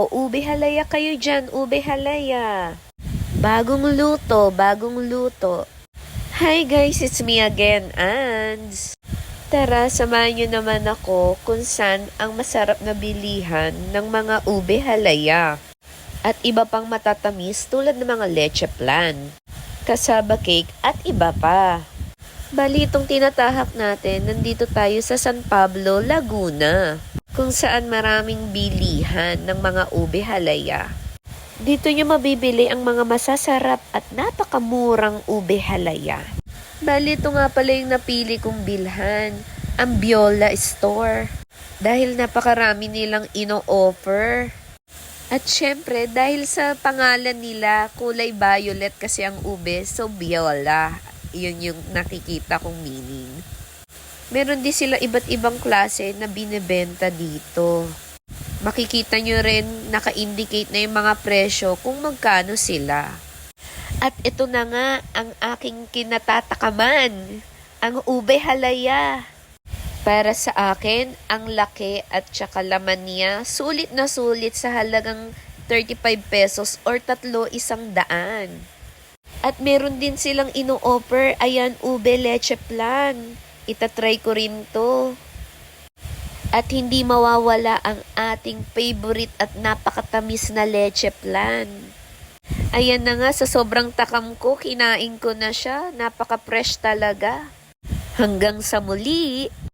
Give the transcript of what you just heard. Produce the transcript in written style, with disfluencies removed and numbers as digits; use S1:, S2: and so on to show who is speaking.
S1: O, ube halaya kayo dyan, ube halaya. Bagong luto, bagong luto. Hi guys, it's me again, Ands. Tara, samahan nyo naman ako kung saan ang masarap na bilihan ng mga ube halaya. At iba pang matatamis tulad ng mga leche flan, cassava cake at iba pa. Bali itong tinatahak natin, nandito tayo sa San Pablo, Laguna, kung saan maraming bilihan ng mga ube halaya. Dito nyo mabibili ang mga masasarap at napakamurang ube halaya. Bali ito nga pala yung napili kong bilhan, ang Biola Store. Dahil napakarami nilang ino-offer. At syempre, dahil sa pangalan nila, kulay violet kasi ang ube, so Biola. Yun yung nakikita kong meaning. Meron din sila iba't ibang klase na binebenta dito. Makikita nyo rin, naka-indicate na yung mga presyo kung magkano sila. At ito na nga ang aking kinatatakaman, ang ube halaya. Para sa akin, ang laki at saka laman niya, sulit na sulit sa halagang 35 pesos or 300. At meron din silang ino-offer, ayan, ube leche flan. Itatry ko rin to. At hindi mawawala ang ating favorite at napakatamis na leche flan. Ayan na nga, sa sobrang takam ko, kinain ko na siya. Napaka-fresh talaga. Hanggang sa muli!